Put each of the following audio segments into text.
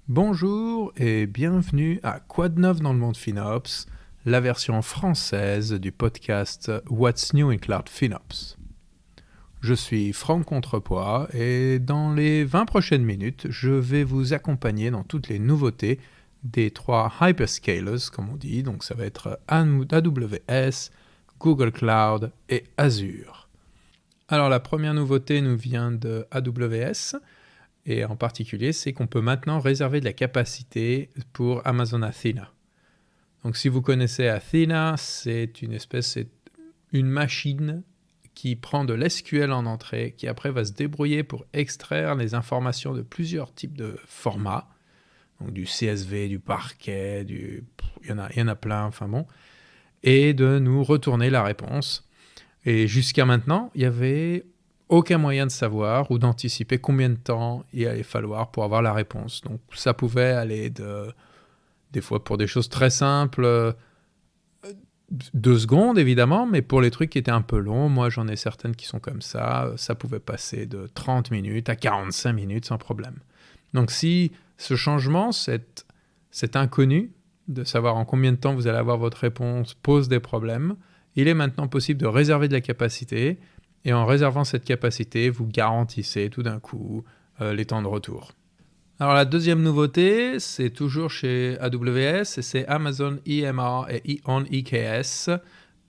Bonjour et bienvenue à Quoi de neuf dans le monde FinOps, la version française du podcast What's New in Cloud FinOps. Je suis Franck Contrepoix et dans les 20 prochaines minutes, je vais vous accompagner dans toutes les nouveautés des 3 hyperscalers, comme on dit, donc ça va être AWS, Google Cloud et Azure. Alors la première nouveauté nous vient de AWS, et en particulier, c'est qu'on peut maintenant réserver de la capacité pour Amazon Athena. Donc si vous connaissez Athena, c'est une machine qui prend de l'SQL en entrée, qui après va se débrouiller pour extraire les informations de plusieurs types de formats, donc du CSV, du parquet, il y en a plein, enfin bon, et de nous retourner la réponse. Et jusqu'à maintenant, il y avait aucun moyen de savoir ou d'anticiper combien de temps il allait falloir pour avoir la réponse. Donc ça pouvait aller des fois pour des choses très simples, 2 secondes évidemment, mais pour les trucs qui étaient un peu longs, moi j'en ai certaines qui sont comme ça pouvait passer de 30 minutes à 45 minutes sans problème. Donc si ce changement, cet inconnu de savoir en combien de temps vous allez avoir votre réponse pose des problèmes, il est maintenant possible de réserver de la capacité. Et en réservant cette capacité, vous garantissez tout d'un coup les temps de retour. Alors la deuxième nouveauté, c'est toujours chez AWS, et c'est Amazon EMR et on EKS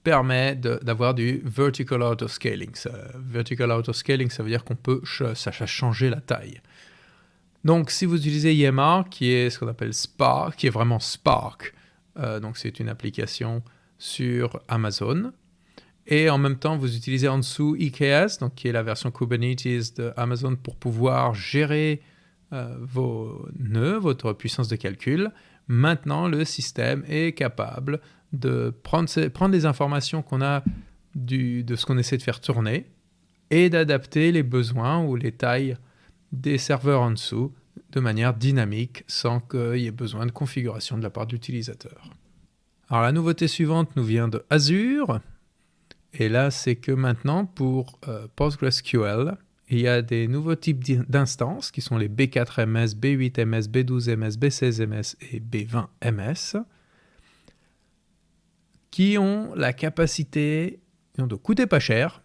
permet d'avoir du vertical autoscaling. Vertical autoscaling, ça veut dire qu'on peut changer la taille. Donc si vous utilisez EMR, qui est ce qu'on appelle Spark, qui est vraiment Spark, donc c'est une application sur Amazon, et en même temps, vous utilisez en dessous EKS, donc qui est la version Kubernetes de Amazon pour pouvoir gérer vos nœuds, votre puissance de calcul. Maintenant, le système est capable de prendre les informations qu'on a de ce qu'on essaie de faire tourner et d'adapter les besoins ou les tailles des serveurs en dessous de manière dynamique sans qu'il y ait besoin de configuration de la part de l'utilisateur. Alors la nouveauté suivante nous vient de Azure. Et là, c'est que maintenant, pour PostgreSQL, il y a des nouveaux types d'instances qui sont les B4MS, B8MS, B12MS, B16MS et B20MS qui ont la capacité de coûter pas cher,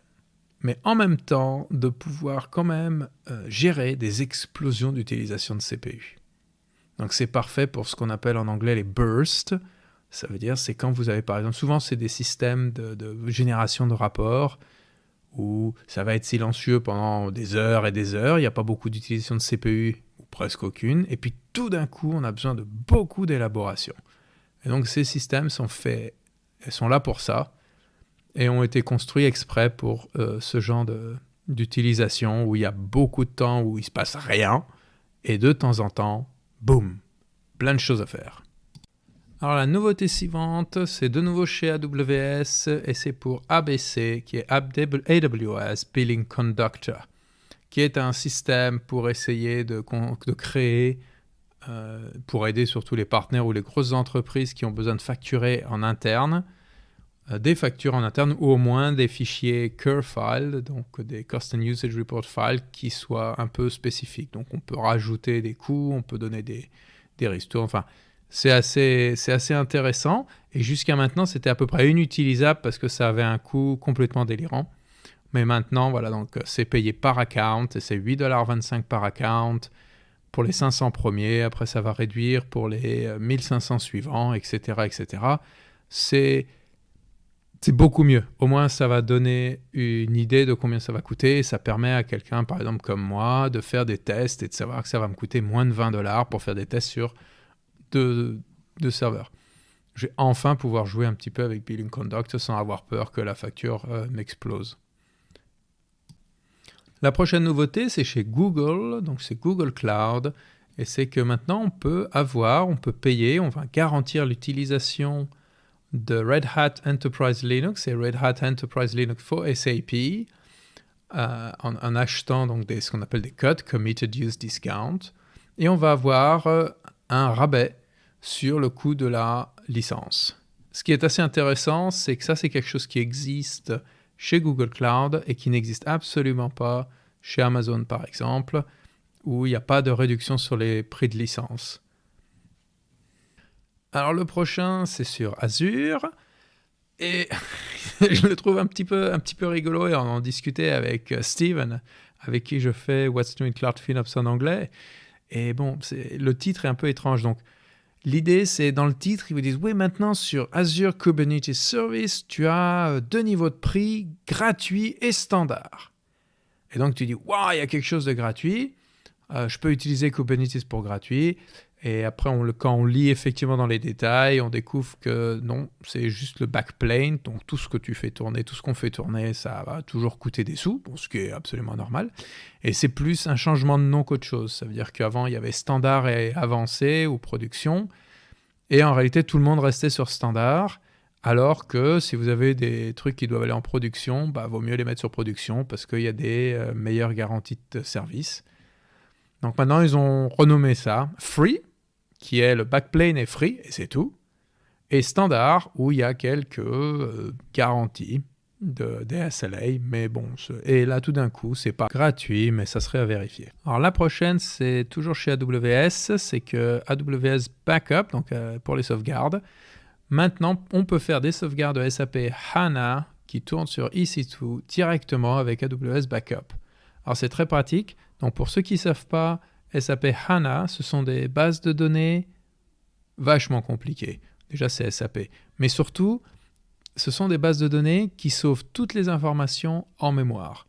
mais en même temps de pouvoir quand même gérer des explosions d'utilisation de CPU. Donc c'est parfait pour ce qu'on appelle en anglais les bursts. Ça veut dire, c'est quand vous avez, par exemple, souvent c'est des systèmes de génération de rapports où ça va être silencieux pendant des heures et des heures, il n'y a pas beaucoup d'utilisation de CPU, ou presque aucune, et puis tout d'un coup, on a besoin de beaucoup d'élaboration. Et donc ces systèmes sont là pour ça, et ont été construits exprès pour ce genre d'utilisation où il y a beaucoup de temps où il ne se passe rien, et de temps en temps, boum, plein de choses à faire. Alors la nouveauté suivante, c'est de nouveau chez AWS et c'est pour ABC, qui est AWS Billing Conductor, qui est un système pour essayer de créer, pour aider surtout les partenaires ou les grosses entreprises qui ont besoin de facturer en interne, des factures en interne ou au moins des fichiers CUR files, donc des Cost and Usage Report files qui soient un peu spécifiques. Donc on peut rajouter des coûts, on peut donner des ristournes, enfin... C'est assez intéressant, et jusqu'à maintenant, c'était à peu près inutilisable parce que ça avait un coût complètement délirant. Mais maintenant, voilà, donc c'est payé par account, et c'est 8,25$ par account pour les 500 premiers. Après, ça va réduire pour les 1500 suivants, etc., etc. C'est beaucoup mieux. Au moins, ça va donner une idée de combien ça va coûter, et ça permet à quelqu'un, par exemple comme moi, de faire des tests et de savoir que ça va me coûter moins de 20$ pour faire des tests sur de serveurs. Je vais enfin pouvoir jouer un petit peu avec Billing Conductor sans avoir peur que la facture m'explose. La prochaine nouveauté, c'est chez Google, donc c'est Google Cloud, et c'est que maintenant on peut payer, on va garantir l'utilisation de Red Hat Enterprise Linux et Red Hat Enterprise Linux for SAP en achetant donc ce qu'on appelle des CUD, Committed Use Discount, et on va avoir un rabais sur le coût de la licence. Ce qui est assez intéressant, c'est que ça, c'est quelque chose qui existe chez Google Cloud et qui n'existe absolument pas chez Amazon, par exemple. où il n'y a pas de réduction sur les prix de licence. Alors le prochain, c'est sur Azure. Et je le trouve un petit peu rigolo, et on en discutait avec Steven, avec qui je fais What's New in Cloud FinOps en anglais. Et bon, le titre est un peu étrange. Donc, l'idée, c'est dans le titre, ils vous disent, oui, maintenant sur Azure Kubernetes Service, tu as 2 niveaux de prix, gratuit et standard. Et donc, tu dis, waouh, il y a quelque chose de gratuit. Je peux utiliser Kubernetes pour gratuit. Et après, quand on lit effectivement dans les détails, on découvre que non, c'est juste le backplane. Donc, tout ce que tu fais tourner, tout ce qu'on fait tourner, ça va toujours coûter des sous, ce qui est absolument normal. Et c'est plus un changement de nom qu'autre chose. Ça veut dire qu'avant, il y avait standard et avancé ou production. Et en réalité, tout le monde restait sur standard. Alors que si vous avez des trucs qui doivent aller en production, vaut mieux les mettre sur production parce qu'il y a des meilleures garanties de service. Donc maintenant, ils ont renommé ça Free, qui est le backplane est free, et c'est tout. Et standard, où il y a quelques garanties des SLA, mais bon, et là tout d'un coup, c'est pas gratuit, mais ça serait à vérifier. Alors la prochaine, c'est toujours chez AWS, c'est que AWS Backup, donc pour les sauvegardes, maintenant, on peut faire des sauvegardes de SAP HANA qui tournent sur EC2 directement avec AWS Backup. Alors c'est très pratique. Donc pour ceux qui ne savent pas, SAP HANA, ce sont des bases de données vachement compliquées. Déjà, c'est SAP. Mais surtout, ce sont des bases de données qui sauvent toutes les informations en mémoire.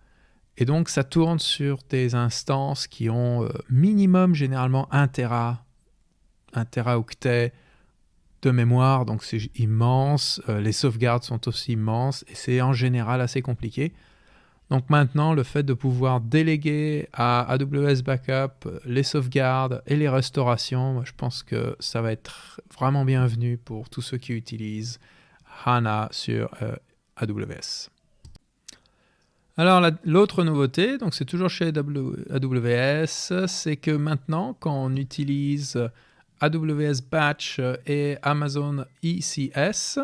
Et donc, ça tourne sur des instances qui ont minimum, généralement, 1 teraoctet de mémoire. Donc, c'est immense. Les sauvegardes sont aussi immenses. Et c'est en général assez compliqué. Donc maintenant, le fait de pouvoir déléguer à AWS Backup les sauvegardes et les restaurations, je pense que ça va être vraiment bienvenu pour tous ceux qui utilisent HANA sur AWS. Alors l'autre nouveauté, donc c'est toujours chez AWS, c'est que maintenant, quand on utilise AWS Batch et Amazon ECS,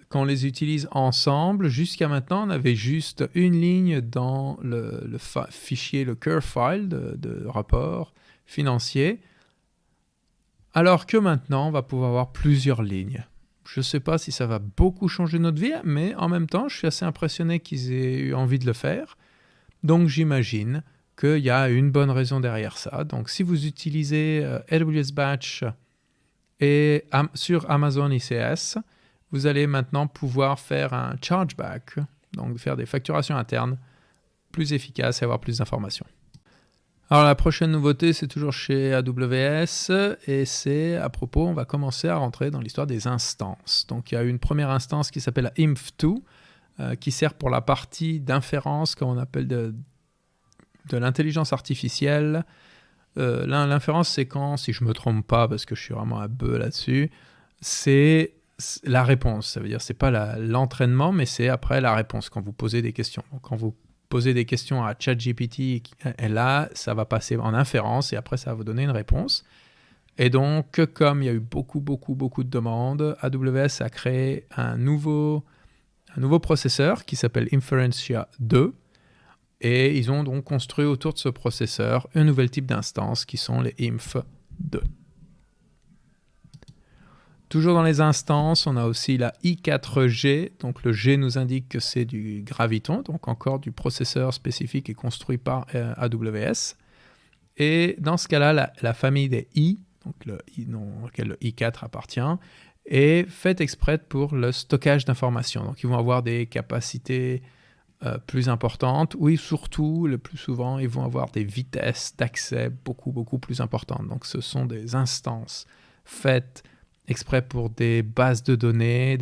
quand on les utilise ensemble, jusqu'à maintenant, on avait juste une ligne dans le fichier, le curve file de rapport financier, alors que maintenant, on va pouvoir avoir plusieurs lignes. Je ne sais pas si ça va beaucoup changer notre vie, mais en même temps, je suis assez impressionné qu'ils aient eu envie de le faire. Donc, j'imagine qu'il y a une bonne raison derrière ça. Donc, si vous utilisez AWS Batch et sur Amazon ECS, vous allez maintenant pouvoir faire un chargeback, donc faire des facturations internes plus efficaces et avoir plus d'informations. Alors la prochaine nouveauté, c'est toujours chez AWS, et c'est à propos, on va commencer à rentrer dans l'histoire des instances. Donc il y a une première instance qui s'appelle Inf2, qui sert pour la partie d'inférence, comme on appelle de l'intelligence artificielle. L'inférence, c'est quand, si je ne me trompe pas, parce que je suis vraiment un bœuf là-dessus, c'est la réponse. Ça veut dire c'est pas l'entraînement, mais c'est après la réponse, quand vous posez des questions. Donc, quand vous posez des questions à ChatGPT, et là, ça va passer en inférence, et après, ça va vous donner une réponse. Et donc, comme il y a eu beaucoup de demandes, AWS a créé un nouveau processeur qui s'appelle Inferentia 2, et ils ont donc construit autour de ce processeur un nouvel type d'instance qui sont les Inf2. Toujours dans les instances, on a aussi la i4G. Donc le G nous indique que c'est du graviton, donc encore du processeur spécifique et construit par AWS. Et dans ce cas-là, la famille des i, donc le i auquel le i4 appartient, est faite exprès pour le stockage d'informations. Donc ils vont avoir des capacités plus importantes, ou surtout, le plus souvent, ils vont avoir des vitesses d'accès beaucoup plus importantes. Donc ce sont des instances faites exprès pour des bases de données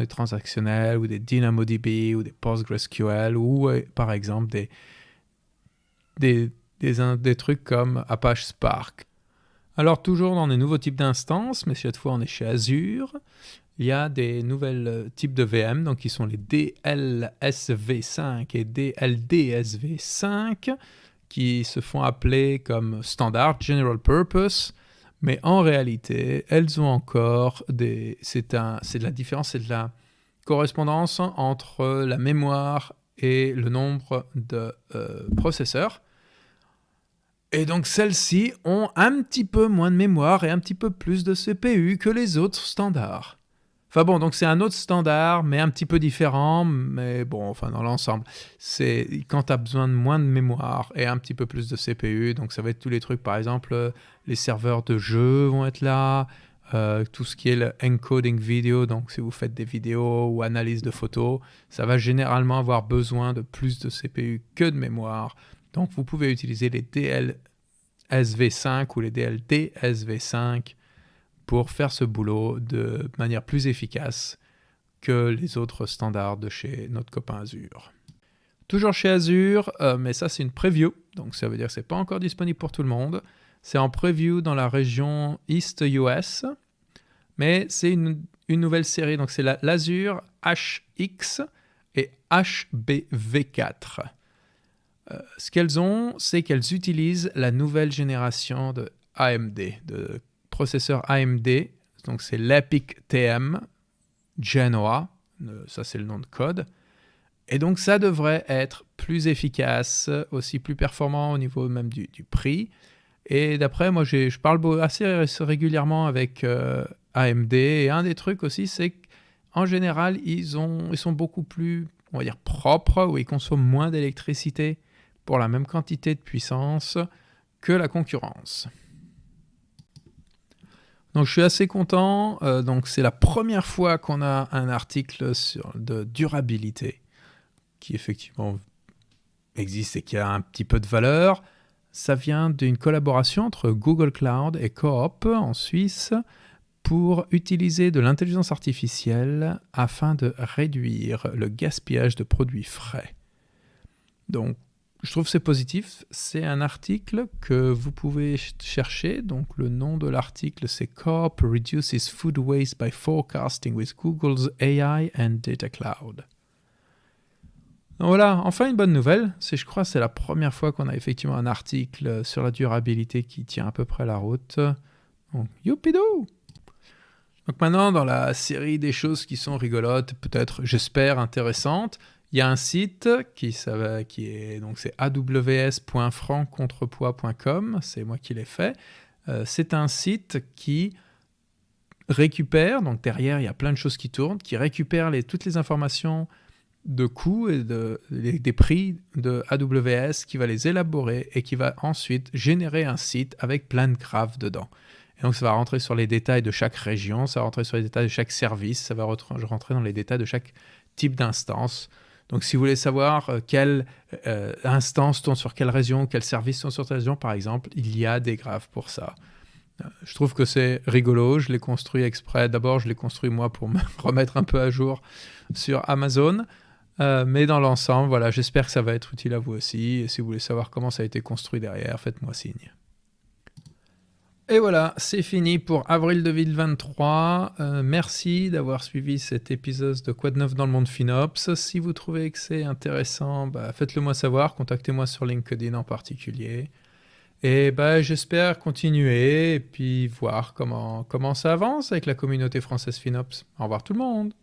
transactionnelles, ou des DynamoDB, ou des PostgreSQL, ou par exemple des trucs comme Apache Spark. Alors toujours dans des nouveaux types d'instances, mais cette fois on est chez Azure, il y a des nouvelles types de VM, donc qui sont les DLSV5 et DLDSV5, qui se font appeler comme standard, General Purpose, mais en réalité, elles ont encore c'est de la différence, c'est de la correspondance entre la mémoire et le nombre de processeurs. Et donc celles-ci ont un petit peu moins de mémoire et un petit peu plus de CPU que les autres standards. Enfin bon, donc c'est un autre standard, mais un petit peu différent, mais bon, enfin dans l'ensemble, c'est quand tu as besoin de moins de mémoire et un petit peu plus de CPU, donc ça va être tous les trucs, par exemple, les serveurs de jeux vont être là, tout ce qui est le encoding vidéo, donc si vous faites des vidéos ou analyse de photos, ça va généralement avoir besoin de plus de CPU que de mémoire. Donc vous pouvez utiliser les DLSV5 ou les DLT-SV5 pour faire ce boulot de manière plus efficace que les autres standards de chez notre copain Azure. Toujours chez Azure, mais ça c'est une preview, donc ça veut dire que ce n'est pas encore disponible pour tout le monde. C'est en preview dans la région East US, mais c'est une nouvelle série, donc c'est l'Azure HX et HBV4. Ce qu'elles ont, c'est qu'elles utilisent la nouvelle génération de AMD, de processeur AMD, donc c'est l'EPIC TM Genoa, ça c'est le nom de code, et donc ça devrait être plus efficace, aussi plus performant au niveau même du prix, et d'après moi je parle assez régulièrement avec AMD, et un des trucs aussi c'est qu'en général ils sont beaucoup plus, on va dire, propres, ou ils consomment moins d'électricité pour la même quantité de puissance que la concurrence. Donc je suis assez content, donc c'est la première fois qu'on a un article de durabilité qui effectivement existe et qui a un petit peu de valeur. Ça vient d'une collaboration entre Google Cloud et Coop en Suisse pour utiliser de l'intelligence artificielle afin de réduire le gaspillage de produits frais. Donc je trouve que c'est positif. C'est un article que vous pouvez chercher. Donc, le nom de l'article, c'est Coop Reduces Food Waste by Forecasting with Google's AI and Data Cloud. Donc voilà, enfin une bonne nouvelle. Je crois que c'est la première fois qu'on a effectivement un article sur la durabilité qui tient à peu près la route. Donc, youpidou! Donc maintenant, dans la série des choses qui sont rigolotes, peut-être, j'espère, intéressantes, il y a un site qui est donc c'est aws.franccontrepoids.com, c'est moi qui l'ai fait. C'est un site qui récupère, donc derrière il y a plein de choses qui tournent, qui récupère toutes les informations de coûts et des prix de AWS, qui va les élaborer et qui va ensuite générer un site avec plein de graphes dedans. Et donc ça va rentrer sur les détails de chaque région, ça va rentrer sur les détails de chaque service, ça va rentrer dans les détails de chaque type d'instance. Donc si vous voulez savoir quelle instance tourne sur quelle région, quel service tourne sur quelle région, par exemple, il y a des graphes pour ça. Je trouve que c'est rigolo, je l'ai construit exprès. D'abord, je l'ai construit moi pour me remettre un peu à jour sur Amazon. Mais dans l'ensemble, voilà, j'espère que ça va être utile à vous aussi. Et si vous voulez savoir comment ça a été construit derrière, faites-moi signe. Et voilà, c'est fini pour avril 2023. Merci d'avoir suivi cet épisode de Quoi de neuf dans le monde FinOps. Si vous trouvez que c'est intéressant, faites-le moi savoir. Contactez-moi sur LinkedIn en particulier. Et j'espère continuer et puis voir comment ça avance avec la communauté française FinOps. Au revoir tout le monde.